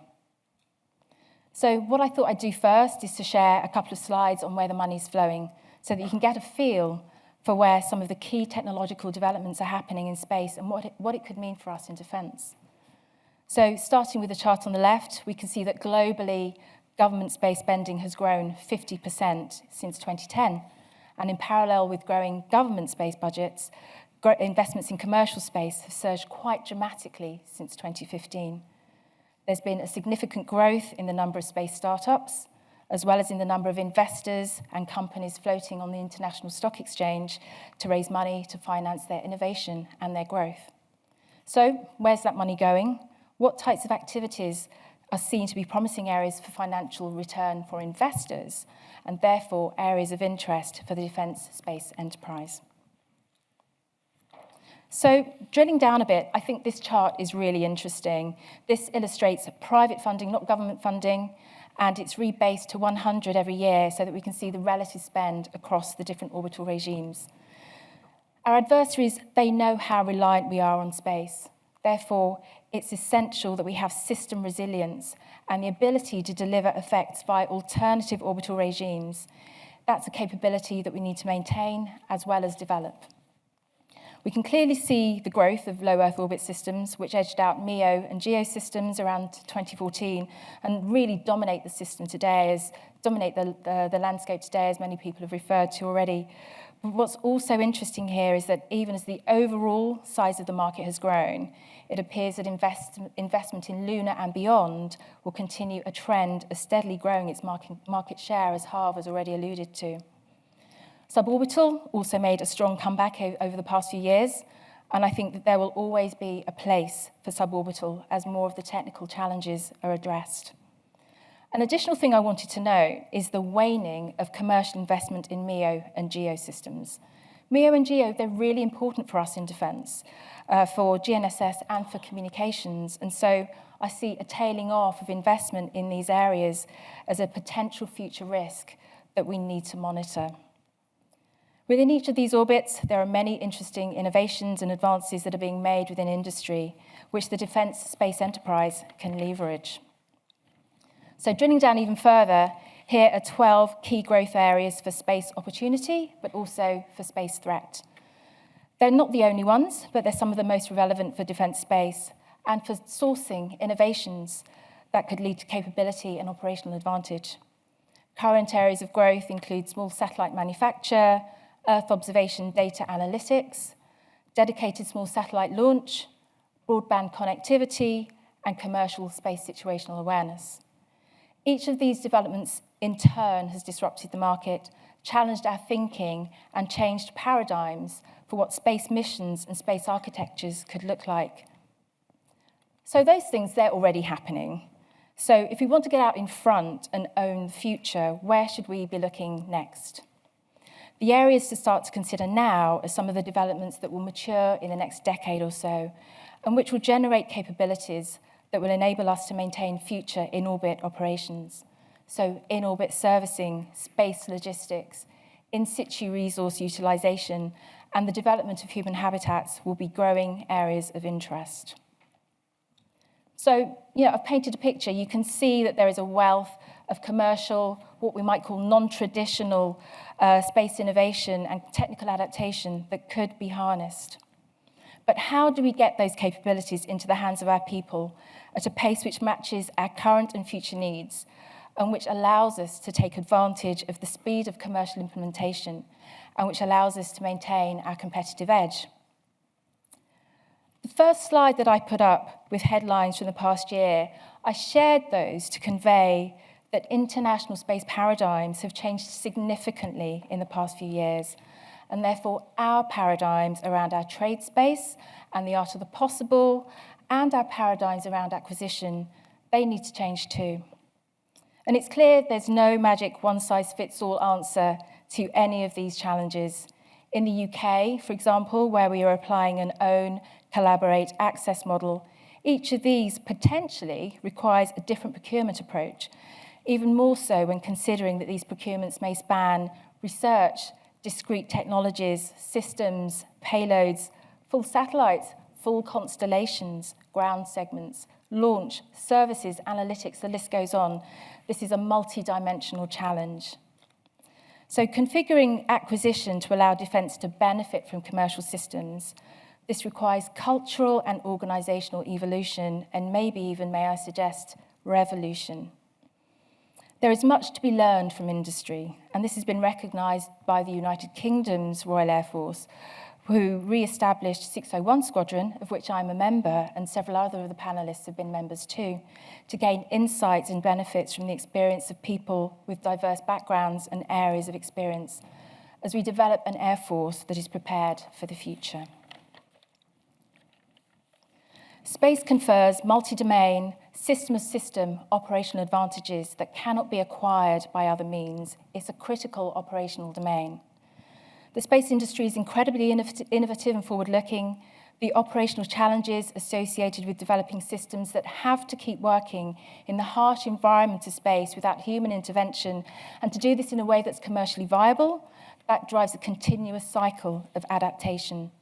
Speaker 6: So what I thought I'd do first is to share a couple of slides on where the money's flowing so that you can get a feel for where some of the key technological developments are happening in space and what it could mean for us in defence. So starting with the chart on the left, we can see that globally, government space spending has grown 50% since 2010. And in parallel with growing government space budgets, investments in commercial space have surged quite dramatically since 2015. There's been a significant growth in the number of space startups, as well as in the number of investors and companies floating on the International Stock Exchange to raise money to finance their innovation and their growth. So where's that money going? What types of activities are seen to be promising areas for financial return for investors, and therefore areas of interest for the defence space enterprise? So drilling down a bit, I think this chart is really interesting. This illustrates private funding, not government funding, and it's rebased to 100 every year so that we can see the relative spend across the different orbital regimes. Our adversaries, they know how reliant we are on space. Therefore, it's essential that we have system resilience and the ability to deliver effects via alternative orbital regimes. That's a capability that we need to maintain as well as develop. We can clearly see the growth of low Earth orbit systems, which edged out MEO and GEO systems around 2014 and really dominate the system today, dominate the landscape today, as many people have referred to already. But what's also interesting here is that even as the overall size of the market has grown, it appears that investment in lunar and beyond will continue a trend of steadily growing its market share, as Harv has already alluded to. Suborbital also made a strong comeback over the past few years, and I think that there will always be a place for suborbital as more of the technical challenges are addressed. An additional thing I wanted to note is the waning of commercial investment in MEO and GEO systems. MEO and GEO, they're really important for us in defence, for GNSS and for communications, and so I see a tailing off of investment in these areas as a potential future risk that we need to monitor. Within each of these orbits, there are many interesting innovations and advances that are being made within industry, which the defence space enterprise can leverage. So drilling down even further, here are 12 key growth areas for space opportunity, but also for space threat. They're not the only ones, but they're some of the most relevant for defence space and for sourcing innovations that could lead to capability and operational advantage. Current areas of growth include small satellite manufacture, Earth observation data analytics, dedicated small satellite launch, broadband connectivity, and commercial space situational awareness. Each of these developments, in turn, has disrupted the market, challenged our thinking, and changed paradigms for what space missions and space architectures could look like. So those things, they're already happening. So if we want to get out in front and own the future, where should we be looking next? The areas to start to consider now are some of the developments that will mature in the next decade or so, and which will generate capabilities that will enable us to maintain future in-orbit operations. So in-orbit servicing, space logistics, in-situ resource utilisation, and the development of human habitats will be growing areas of interest. So, I've painted a picture. You can see that there is a wealth of commercial, what we might call non-traditional space innovation and technical adaptation that could be harnessed. But how do we get those capabilities into the hands of our people at a pace which matches our current and future needs and which allows us to take advantage of the speed of commercial implementation and which allows us to maintain our competitive edge? The first slide that I put up with headlines from the past year, I shared those to convey that international space paradigms have changed significantly in the past few years, and therefore our paradigms around our trade space and the art of the possible and our paradigms around acquisition, they need to change too. And it's clear there's no magic one-size-fits-all answer to any of these challenges. In the UK, for example, where we are applying an own, collaborate, access model, each of these potentially requires a different procurement approach, even more so when considering that these procurements may span research, discrete technologies, systems, payloads, full satellites, full constellations, ground segments, launch, services, analytics, the list goes on. This is a multi-dimensional challenge. So configuring acquisition to allow defence to benefit from commercial systems, this requires cultural and organisational evolution, and maybe even, may I suggest, revolution. There is much to be learned from industry, and this has been recognised by the United Kingdom's Royal Air Force, who re-established 601 Squadron, of which I'm a member, and several other of the panellists have been members too, to gain insights and benefits from the experience of people with diverse backgrounds and areas of experience, as we develop an Air Force that is prepared for the future. Space confers multi-domain, system-of-system operational advantages that cannot be acquired by other means. It's a critical operational domain. The space industry is incredibly innovative and forward-looking. The operational challenges associated with developing systems that have to keep working in the harsh environment of space without human intervention, and to do this in a way that's commercially viable, that drives a continuous cycle of adaptation.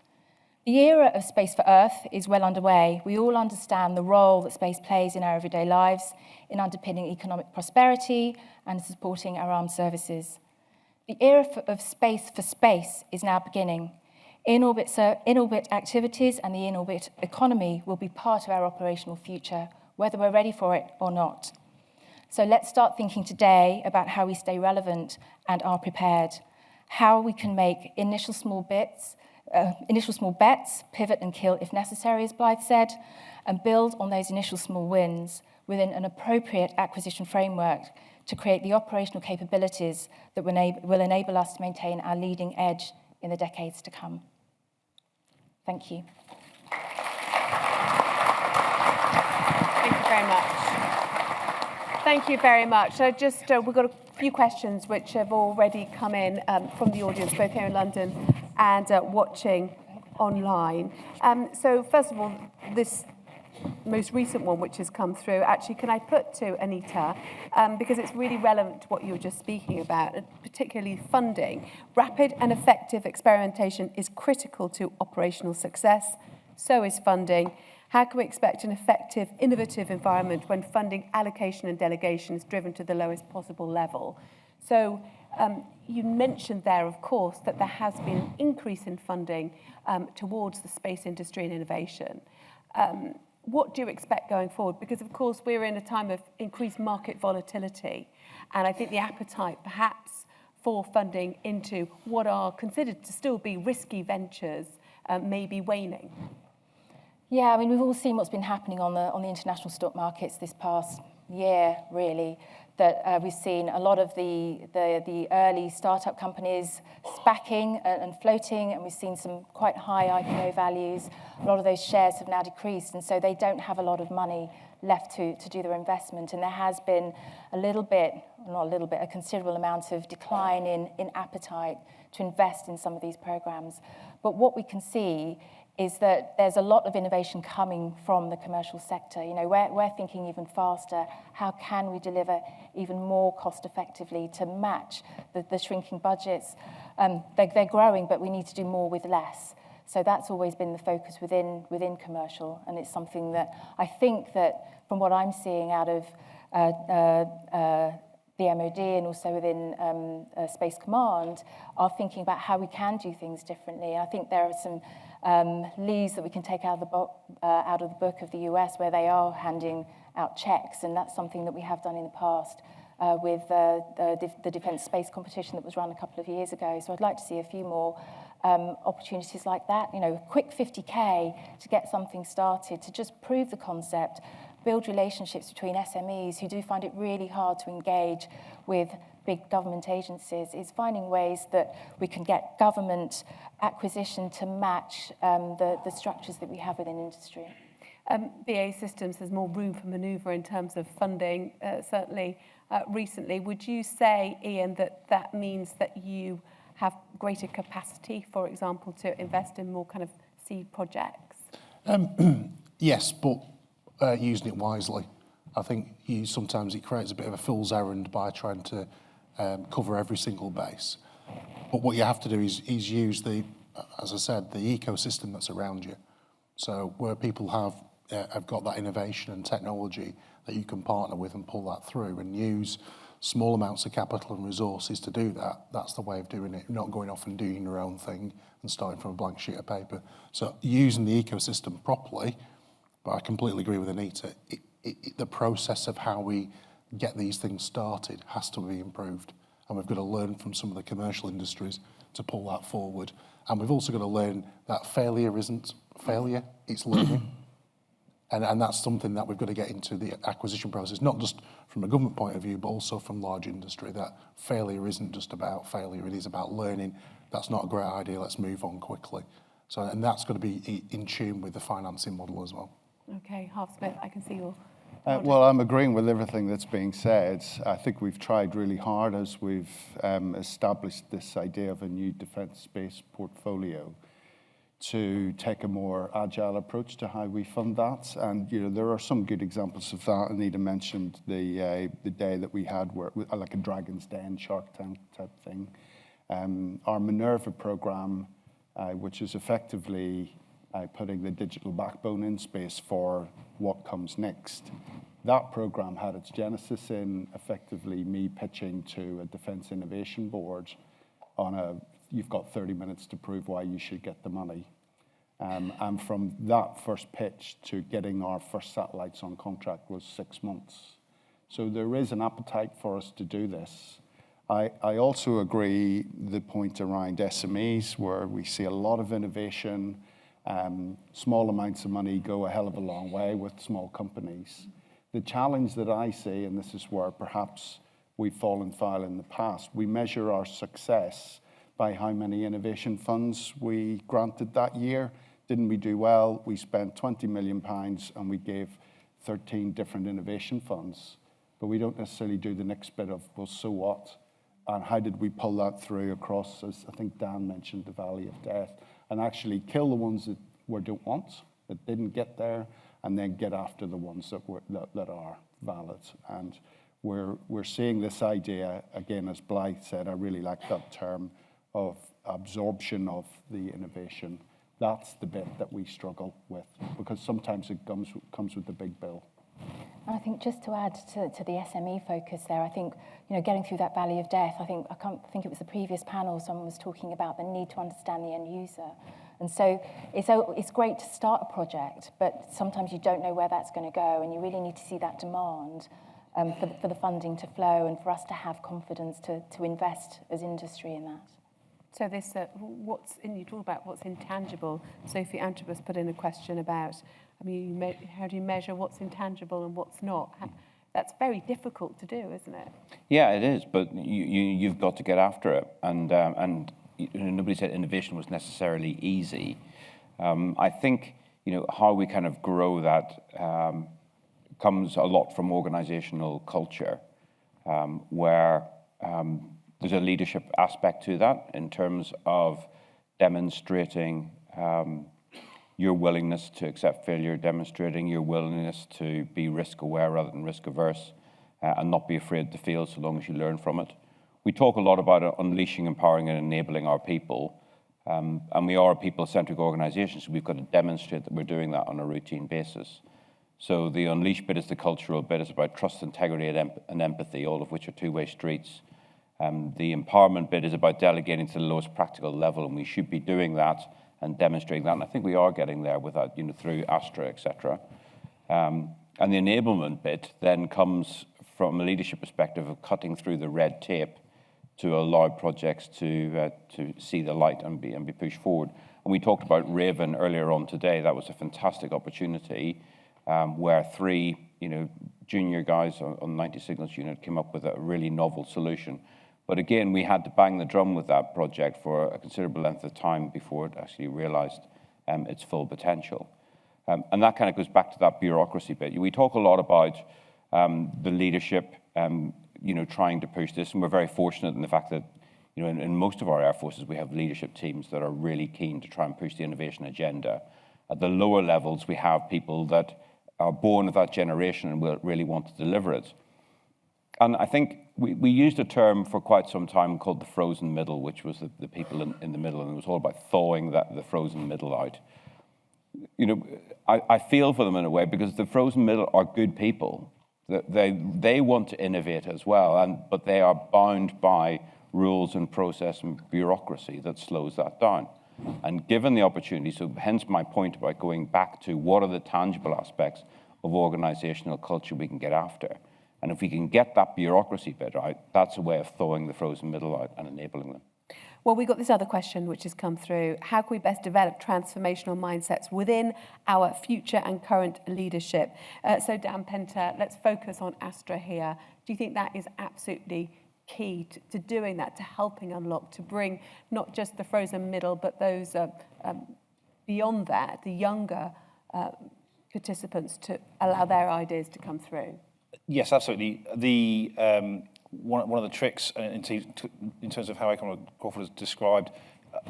Speaker 6: The era of Space for Earth is well underway. We all understand the role that space plays in our everyday lives, in underpinning economic prosperity and supporting our armed services. The era of space for space is now beginning. In-orbit activities and the in-orbit economy will be part of our operational future, whether we're ready for it or not. So let's start thinking today about how we stay relevant and are prepared, how we can make initial small bets, pivot and kill if necessary, as Blythe said, and build on those initial small wins within an appropriate acquisition framework to create the operational capabilities that will enable us to maintain our leading edge in the decades to come. Thank you.
Speaker 1: Thank you very much. Thank you very much. So we've got a few questions which have already come in from the audience, both here in London and watching online. So first of all, this most recent one which has come through, actually, can I put to Anita, because it's really relevant to what you were just speaking about, particularly funding. Rapid and effective experimentation is critical to operational success. So is funding. How can we expect an effective, innovative environment when funding allocation and delegation is driven to the lowest possible level? So you mentioned there, of course, that there has been an increase in funding towards the space industry and innovation. What do you expect going forward? Because, of course, we're in a time of increased market volatility, and I think the appetite, perhaps, for funding into what are considered to still be risky ventures may be waning.
Speaker 6: Yeah, I mean, we've all seen what's been happening on the international stock markets this past year, really, that we've seen a lot of the early startup companies SPACing and floating, and we've seen some quite high IPO values. A lot of those shares have now decreased, and so they don't have a lot of money left to do their investment. And there has been a considerable amount of decline in appetite to invest in some of these programs. But what we can see is that there's a lot of innovation coming from the commercial sector. You know, we're thinking even faster. How can we deliver even more cost effectively to match the shrinking budgets? They're growing, but we need to do more with less. So that's always been the focus within commercial, and it's something that I think that from what I'm seeing out of the MOD and also within Space Command are thinking about how we can do things differently. And I think there are some leads that we can take out of the book of the US where they are handing out checks, and that's something that we have done in the past with the defence space competition that was run a couple of years ago. So I'd like to see a few more opportunities like that. You know, a quick 50K to get something started, to just prove the concept, build relationships between SMEs who do find it really hard to engage with big government agencies, is finding ways that we can get government acquisition to match the structures that we have within industry. BAE Systems has more room for manoeuvre in terms of funding, certainly recently. Would you say, Ian, that means that you have greater capacity, for example, to invest in more kind of seed projects?
Speaker 4: Yes, but using it wisely. I think sometimes it creates a bit of a fool's errand by trying to cover every single base. But what you have to do is use as I said, the ecosystem that's around you. So where people have got that innovation and technology that you can partner with and pull that through and use small amounts of capital and resources to do that, that's the way of doing it, not going off and doing your own thing and starting from a blank sheet of paper. So using the ecosystem properly, but I completely agree with Anita, the process of how we get these things started has to be improved. And we've got to learn from some of the commercial industries to pull that forward. And we've also got to learn that failure isn't failure, it's learning. And that's something that we've got to get into the acquisition process, not just from a government point of view, but also from large industry, that failure isn't just about failure, it is about learning. That's not a great idea, let's move on quickly. So, and that's got to be in tune with the financing model as well.
Speaker 1: Okay, Harv Smyth, I can see your...
Speaker 5: Well, I'm agreeing with everything that's being said. I think we've tried really hard as we've established this idea of a new defence space portfolio to take a more agile approach to how we fund that. And, you know, there are some good examples of that. Anita mentioned the day that we had where, like a Dragon's Den, Shark Tank type thing. Our Minerva programme, which is effectively putting the digital backbone in space for what comes next. That program had its genesis in effectively me pitching to a Defence Innovation Board on you've got 30 minutes to prove why you should get the money. And from that first pitch to getting our first satellites on contract was 6 months. So there is an appetite for us to do this. I also agree the point around SMEs, where we see a lot of innovation. Small amounts of money go a hell of a long way with small companies. The challenge that I see, and this is where perhaps we've fallen foul in the past, we measure our success by how many innovation funds we granted that year. Didn't we do well? We spent £20 million and we gave 13 different innovation funds. But we don't necessarily do the next bit of, well, so what? And how did we pull that through across, as I think Dan mentioned, the valley of death, and actually kill the ones that we don't want, that didn't get there, and then get after the ones that are valid. And we're seeing this idea, again, as Blythe said, I really like that term, of absorption of the innovation. That's the bit that we struggle with, because sometimes it comes with a big bill.
Speaker 6: And I think just to add to the SME focus there, I think, getting through that valley of death, I can't think it was the previous panel, someone was talking about the need to understand the end user. And so it's great to start a project, but sometimes you don't know where that's going to go, and you really need to see that demand for the funding to flow and for us to have confidence to invest as industry in that.
Speaker 1: So this, you talk about what's intangible. Sophie Antrobus put in a question about, how do you measure what's intangible and what's not? That's very difficult to do, isn't it?
Speaker 2: Yeah, it is, but you've got to get after it. And nobody said innovation was necessarily easy. I think, how we kind of grow that comes a lot from organizational culture, where there's a leadership aspect to that in terms of demonstrating your willingness to accept failure, demonstrating your willingness to be risk aware rather than risk averse, and not be afraid to fail so long as you learn from it. We talk a lot about unleashing, empowering, and enabling our people, and we are a people-centric organization, so we've got to demonstrate that we're doing that on a routine basis. So the unleash bit is the cultural bit. It's about trust, integrity, and empathy, all of which are two-way streets. The empowerment bit is about delegating to the lowest practical level, and we should be doing that and demonstrating that. And I think we are getting there with that, through Astra, etc. And the enablement bit then comes from a leadership perspective of cutting through the red tape to allow projects to see the light and be pushed forward. And we talked about Raven earlier on today. That was a fantastic opportunity where three, junior guys on 90 Signals Unit came up with a really novel solution. But again, we had to bang the drum with that project for a considerable length of time before it actually realized its full potential. And that kind of goes back to that bureaucracy bit. We talk a lot about the leadership, trying to push this, and we're very fortunate in the fact that, in most of our air forces, we have leadership teams that are really keen to try and push the innovation agenda. At the lower levels, we have people that are born of that generation and will really want to deliver it. And I think we used a term for quite some time called the frozen middle, which was the people in the middle, and it was all about thawing the frozen middle out. I feel for them in a way, because the frozen middle are good people. They want to innovate as well, but they are bound by rules and process and bureaucracy that slows that down. And given the opportunity, so hence my point about going back to what are the tangible aspects of organizational culture we can get after. And if we can get that bureaucracy bit right, that's a way of thawing the frozen middle out and enabling them.
Speaker 1: Well, we've got this other question which has come through. How can we best develop transformational mindsets within our future and current leadership? So Dan Penter, let's focus on Astra here. Do you think that is absolutely key to doing that, to helping unlock, to bring not just the frozen middle, but those beyond that, the younger participants, to allow their ideas to come through?
Speaker 3: Yes, absolutely. One of the tricks in terms of how Crawford has described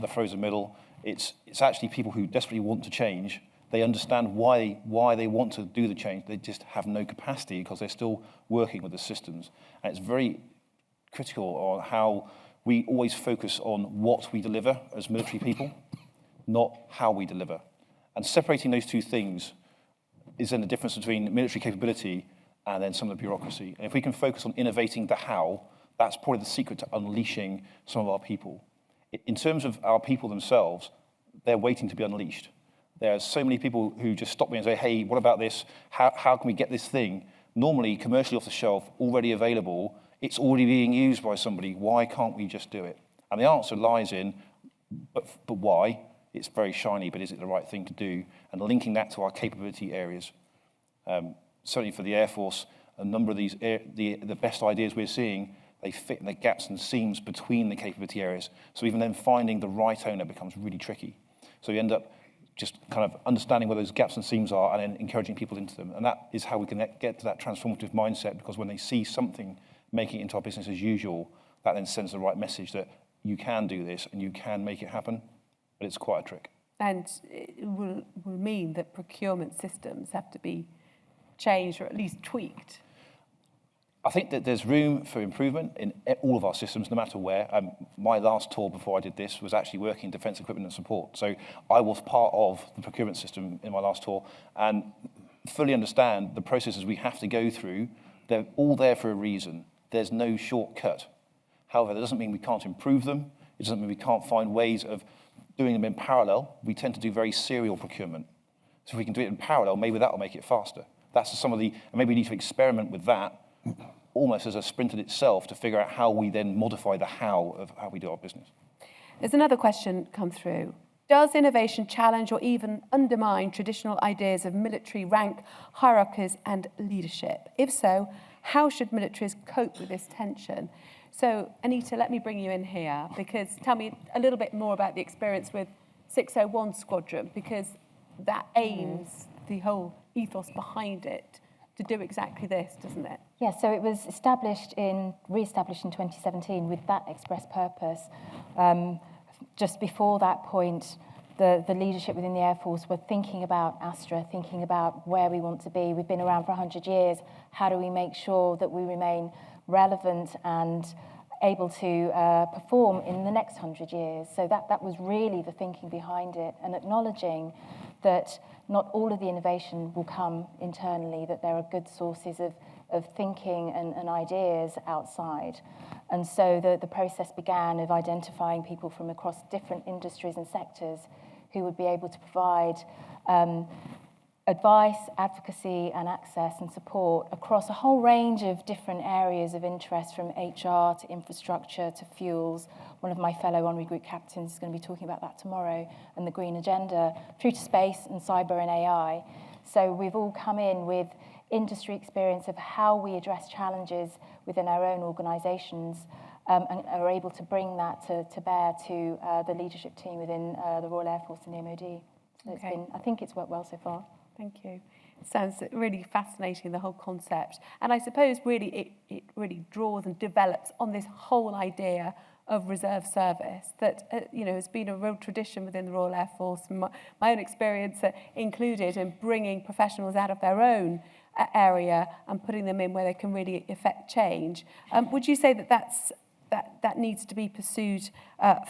Speaker 3: the frozen middle, it's actually people who desperately want to change. They understand why they want to do the change. They just have no capacity because they're still working with the systems. And it's very critical on how we always focus on what we deliver as military people, not how we deliver. And separating those two things is then the difference between military capability and then some of the bureaucracy. And if we can focus on innovating the how, that's probably the secret to unleashing some of our people. In terms of our people themselves, they're waiting to be unleashed. There are so many people who just stop me and say, hey, what about this? How can we get this thing? Normally, commercially off the shelf, already available, it's already being used by somebody. Why can't we just do it? And the answer lies in, but why? It's very shiny, but is it the right thing to do? And linking that to our capability areas. Certainly for the Air Force, a number of these, the best ideas we're seeing, they fit in the gaps and seams between the capability areas. So even then finding the right owner becomes really tricky. So you end up just kind of understanding where those gaps and seams are and then encouraging people into them. And that is how we can get to that transformative mindset, because when they see something making it into our business as usual, that then sends the right message that you can do this and you can make it happen. But it's quite a trick.
Speaker 1: And it will mean that procurement systems have to be changed or at least tweaked.
Speaker 3: I think that there's room for improvement in all of our systems, no matter where. My last tour before I did this was actually working in defence equipment and support. So I was part of the procurement system in my last tour and fully understand the processes we have to go through. They're all there for a reason. There's no shortcut. However, that doesn't mean we can't improve them. It doesn't mean we can't find ways of doing them in parallel. We tend to do very serial procurement. So if we can do it in parallel, maybe that will make it faster. That's some of the, and maybe we need to experiment with that almost as a sprint in itself to figure out how we then modify the how of how we do our business.
Speaker 1: There's another question come through. Does innovation challenge or even undermine traditional ideas of military rank, hierarchies and leadership? If so, how should militaries cope with this tension? So, Anita, let me bring you in here, because tell me a little bit more about the experience with 601 Squadron, because that aims the whole ethos behind it to do exactly this, doesn't it?
Speaker 6: Yeah, so it was re-established in 2017 with that express purpose. Just before that point, the leadership within the Air Force were thinking about Astra, thinking about where we want to be. We've been around for 100 years. How do we make sure that we remain relevant and able to perform in the next 100 years? So that was really the thinking behind it, and acknowledging that not all of the innovation will come internally, that there are good sources of thinking and ideas outside. And so the process began of identifying people from across different industries and sectors who would be able to provide advice, advocacy and access and support across a whole range of different areas of interest, from HR to infrastructure to fuels. One of my fellow honorary group captains is going to be talking about that tomorrow, and the green agenda, through to space and cyber and AI. So we've all come in with industry experience of how we address challenges within our own organisations, and are able to bring that to bear to the leadership team within the Royal Air Force and the MOD. So
Speaker 1: Okay.
Speaker 6: I think it's worked well so far.
Speaker 1: Thank you. Sounds really fascinating, the whole concept. And I suppose really it really draws and develops on this whole idea of reserve service that has been a real tradition within the Royal Air Force. My own experience included in bringing professionals out of their own area and putting them in where they can really affect change. Would you say that needs to be pursued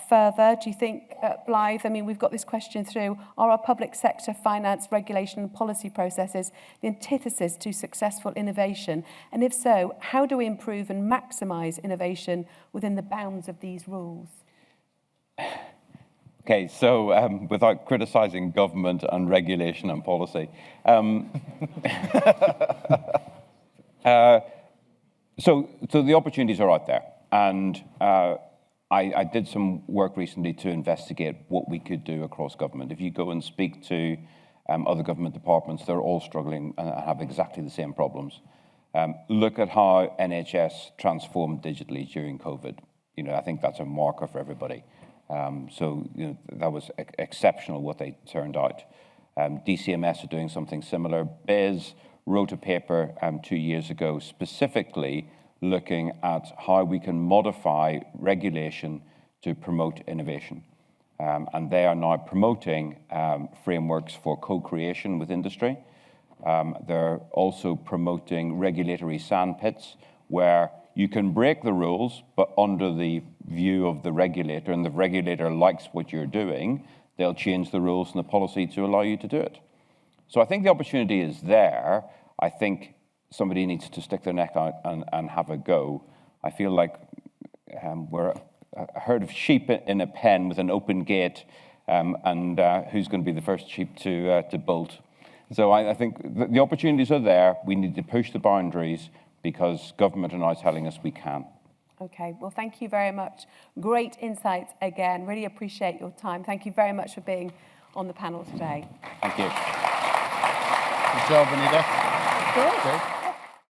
Speaker 1: further? Do you think, Blythe, I mean, we've got this question through, are our public sector finance, regulation and policy processes the antithesis to successful innovation? And if so, how do we improve and maximise innovation within the bounds of these rules?
Speaker 2: Okay, so without criticising government and regulation and policy, so the opportunities are out there. And I did some work recently to investigate what we could do across government. If you go and speak to other government departments, they're all struggling and have exactly the same problems. Look at how NHS transformed digitally during COVID. I think that's a marker for everybody. So that was exceptional what they turned out. DCMS are doing something similar. BES wrote a paper 2 years ago specifically looking at how we can modify regulation to promote innovation. And they are now promoting frameworks for co-creation with industry. They're also promoting regulatory sandpits where you can break the rules, but under the view of the regulator, and the regulator likes what you're doing, they'll change the rules and the policy to allow you to do it. So I think the opportunity is there. I think somebody needs to stick their neck out and have a go. I feel like we're a herd of sheep in a pen with an open gate, and who's going to be the first sheep to bolt. So I think the opportunities are there. We need to push the boundaries because government are now telling us we can.
Speaker 1: Okay, well, thank you very much. Great insights again. Really appreciate your time. Thank you very much for being on the panel today.
Speaker 2: Thank you.
Speaker 5: Good job, Anita.
Speaker 1: Good.
Speaker 5: Okay.